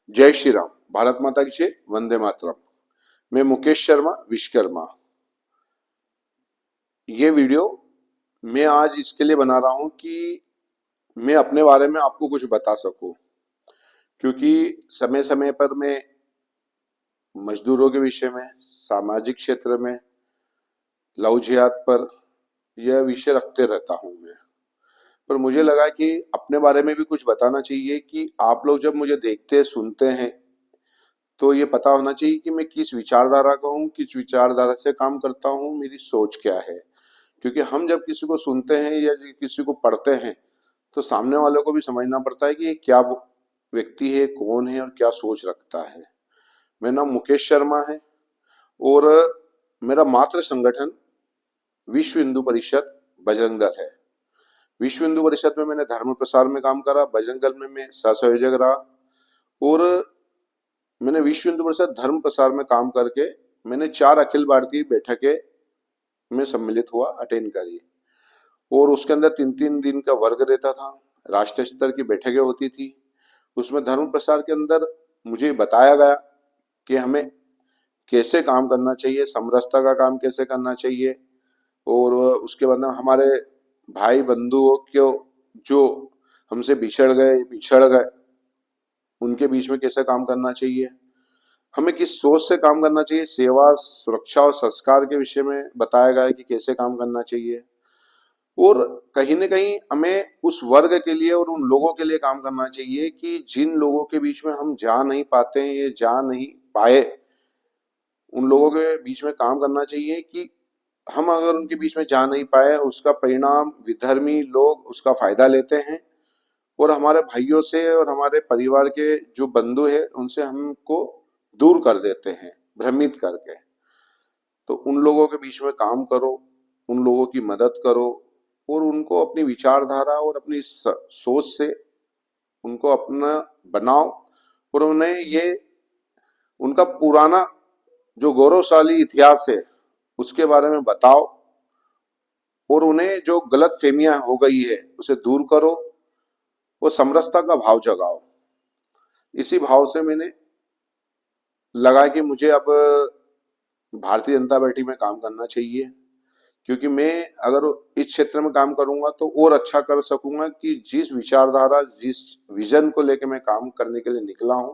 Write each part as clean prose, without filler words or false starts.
जय श्री राम। भारत माता की जय। वंदे मातरम। मैं मुकेश शर्मा विश्वकर्मा। ये वीडियो मैं आज इसके लिए बना रहा हूं कि मैं अपने बारे में आपको कुछ बता सकूं, क्योंकि समय समय पर मैं मजदूरों के विषय में, सामाजिक क्षेत्र में, लव जिहाद पर यह विषय रखते रहता हूं मैं। पर मुझे लगा कि अपने बारे में भी कुछ बताना चाहिए कि आप लोग जब मुझे देखते सुनते हैं तो ये पता होना चाहिए कि मैं किस विचारधारा का हूँ, किस विचारधारा से काम करता हूँ, मेरी सोच क्या है। क्योंकि हम जब किसी को सुनते हैं या किसी को पढ़ते हैं तो सामने वालों को भी समझना पड़ता है कि ये क्या व्यक्ति है, कौन है और क्या सोच रखता है। मेरा नाम मुकेश शर्मा है और मेरा मातृ संगठन विश्व हिंदू परिषद बजरंग दल है। विश्व हिंदू परिषद में मैंने धर्म प्रसार में काम करा, बजरंग दल में मैं सहसंयोजक रहा और मैंने विश्व हिंदू परिषद धर्म प्रसार में काम करके मैंने 4 अखिल भारतीय बैठकें में सम्मिलित हुआ, अटेंड करी। और उसके अंदर 3-3 दिन का वर्ग रहता था, राष्ट्रीय स्तर की बैठकें होती थी। उसमें धर्म प्रसार के अंदर मुझे बताया गया कि हमें कैसे काम करना चाहिए, समरसता का काम कैसे करना चाहिए और उसके बाद हमारे भाई बंधुओं को जो हमसे बिछड़ गए उनके बीच में कैसे काम करना चाहिए, हमें किस सोच से काम करना चाहिए, सेवा, सुरक्षा और संस्कार के विषय में बताया गया है कि कैसे काम करना चाहिए। और कहीं न कहीं हमें उस वर्ग के लिए और उन लोगों के लिए काम करना चाहिए कि जिन लोगों के बीच में हम जा नहीं पाते हैं, ये जा नहीं पाए, उन लोगों के बीच में काम करना चाहिए कि हम अगर उनके बीच में जा नहीं पाए, उसका परिणाम विधर्मी लोग उसका फायदा लेते हैं और हमारे भाइयों से और हमारे परिवार के जो बंधु हैं उनसे हमको दूर कर देते हैं, भ्रमित करके। तो उन लोगों के बीच में काम करो, उन लोगों की मदद करो और उनको अपनी विचारधारा और अपनी सोच से उनको अपना बनाओ और उन्हें ये उनका पुराना जो गौरवशाली इतिहास है उसके बारे में बताओ और उन्हें जो गलत फहमियां हो गई है उसे दूर करो, वो समरसता का भाव जगाओ। इसी भाव से मैंने लगा कि मुझे अब भारतीय जनता पार्टी में काम करना चाहिए, क्योंकि मैं अगर इस क्षेत्र में काम करूंगा तो और अच्छा कर सकूंगा कि जिस विचारधारा, जिस विजन को लेकर मैं काम करने के लिए निकला हूं,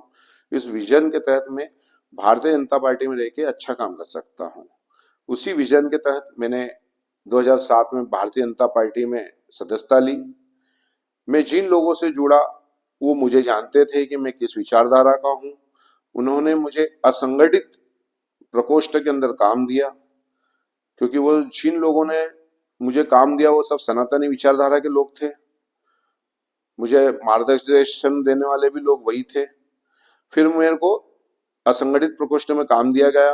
इस विजन के तहत मैं भारतीय जनता पार्टी में रह के अच्छा काम कर सकता हूं। उसी विजन के तहत मैंने 2007 में भारतीय जनता पार्टी में सदस्यता ली। मैं जिन लोगों से जुड़ा वो मुझे जानते थे कि मैं किस विचारधारा का हूं। उन्होंने मुझे असंगठित प्रकोष्ठ के अंदर काम दिया, क्योंकि वो जिन लोगों ने मुझे काम दिया वो सब सनातनी विचारधारा के लोग थे। मुझे मार्गदर्शन देने वाले भी लोग वही थे। फिर मेरे को असंगठित प्रकोष्ठ में काम दिया गया।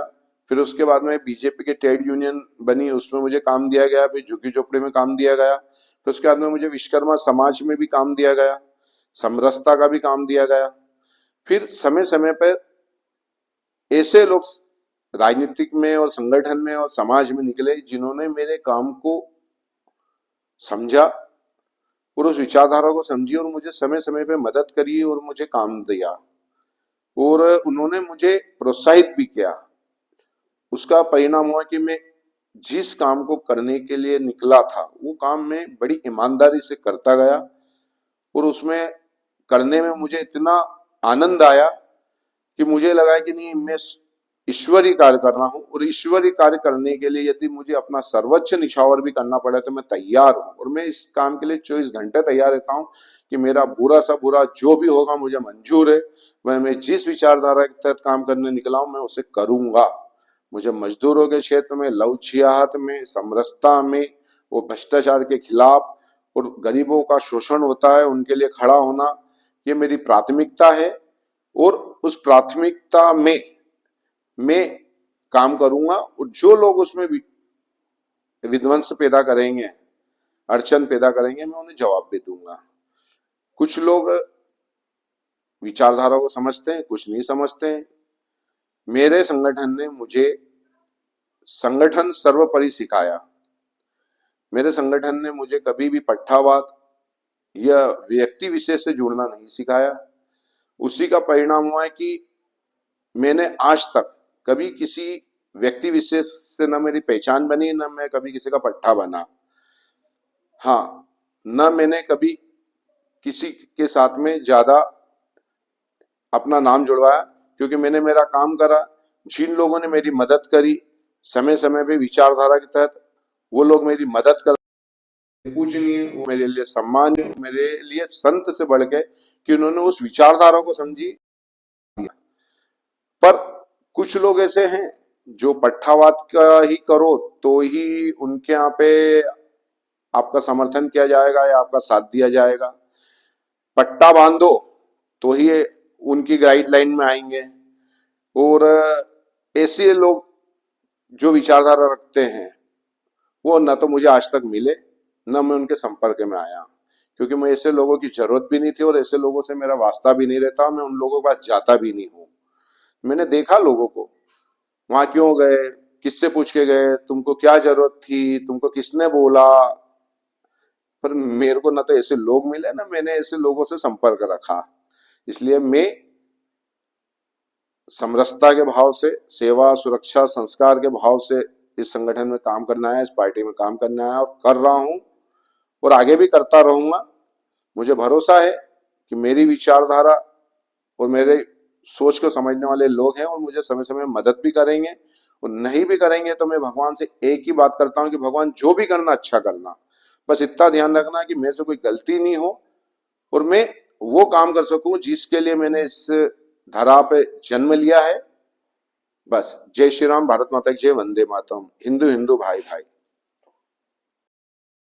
फिर उसके बाद में बीजेपी के ट्रेड यूनियन बनी, उसमें मुझे काम दिया गया। फिर झुग्गी झोपड़ी में काम दिया गया। फिर उसके बाद में मुझे विश्वकर्मा समाज में भी काम दिया गया, समरसता का भी काम दिया गया। फिर समय समय पर ऐसे लोग राजनीतिक में और संगठन में और समाज में निकले जिन्होंने मेरे काम को समझा और उस विचारधारा को समझी और मुझे समय समय पे मदद करी और मुझे काम दिया और उन्होंने मुझे प्रोत्साहित भी किया। उसका परिणाम हुआ कि मैं जिस काम को करने के लिए निकला था वो काम मैं बड़ी ईमानदारी से करता गया और उसमें करने में मुझे इतना आनंद आया कि मुझे लगा कि नहीं, मैं ईश्वरीय कार्य कर रहा हूं और ईश्वरीय कार्य करने के लिए यदि मुझे अपना सर्वोच्च निछावर भी करना पड़े तो मैं तैयार हूं। और मैं इस काम के लिए 24 घंटे तैयार रहता हूं कि मेरा बुरा सा बुरा जो भी होगा मुझे मंजूर है। मैं जिस विचारधारा के तहत काम करने निकला हूं मैं उसे करूंगा। मुझे मजदूरों के क्षेत्र में, लव जिहाद में, समरसता में, वो भ्रष्टाचार के खिलाफ और गरीबों का शोषण होता है उनके लिए खड़ा होना, ये मेरी प्राथमिकता है। और उस प्राथमिकता में मैं काम करूंगा और जो लोग उसमें विध्वंस पैदा करेंगे, अड़चन पैदा करेंगे, मैं उन्हें जवाब भी दूंगा। कुछ लोग विचारधारा को समझते हैं, कुछ नहीं समझते हैं। मेरे संगठन ने मुझे संगठन सर्वोपरि सिखाया। मेरे संगठन ने मुझे कभी भी पट्टावाद या व्यक्ति विशेष से जुड़ना नहीं सिखाया। उसी का परिणाम हुआ है कि मैंने आज तक कभी किसी व्यक्ति विशेष से न मेरी पहचान बनी, न मैं कभी किसी का पट्टा बना। हाँ, न मैंने कभी किसी के साथ में ज्यादा अपना नाम जुड़वाया, क्योंकि मैंने मेरा काम करा। जिन लोगों ने मेरी मदद करी समय समय पे विचारधारा के तहत, वो लोग मेरी मदद कर पूजनीय, वो मेरे लिए सम्मान्य, मेरे लिए संत से बढ़ के, कि उन्होंने उस विचारधारा को समझी। पर कुछ लोग ऐसे हैं जो पट्टावाद का ही करो तो ही उनके यहाँ पे आपका समर्थन किया जाएगा या आपका साथ दिया जाएगा, पट्टा बांधो तो ही उनकी गाइडलाइन में आएंगे। और ऐसे लोग जो विचारधारा रखते हैं वो न तो मुझे आज तक मिले, न मैं उनके संपर्क में आया, क्योंकि मैं ऐसे लोगों की जरूरत भी नहीं थी और ऐसे लोगों से मेरा वास्ता भी नहीं रहता। मैं उन लोगों के पास जाता भी नहीं हूँ। मैंने देखा लोगों को, वहां क्यों गए, किससे पूछ के गए, तुमको क्या जरूरत थी, तुमको किसने बोला, पर मेरे को ना तो ऐसे लोग मिले, ना मैंने ऐसे लोगों से संपर्क रखा। इसलिए मैं समरसता के भाव से, सेवा सुरक्षा संस्कार के भाव से इस संगठन में काम करना है, इस पार्टी में काम करना है, और कर रहा हूं और आगे भी करता रहूंगा। मुझे भरोसा है कि मेरी विचारधारा और मेरे सोच को समझने वाले लोग हैं और मुझे समय समय मदद भी करेंगे। और नहीं भी करेंगे तो मैं भगवान से एक ही बात करता हूँ कि भगवान जो भी करना अच्छा करना, बस इतना ध्यान रखना कि मेरे से कोई गलती नहीं हो और मैं वो काम कर सकूं जिसके लिए मैंने इस धरा पे जन्म लिया है। बस जय श्री राम, भारत माता की जय, वंदे मातरम। हिंदू हिंदू भाई भाई।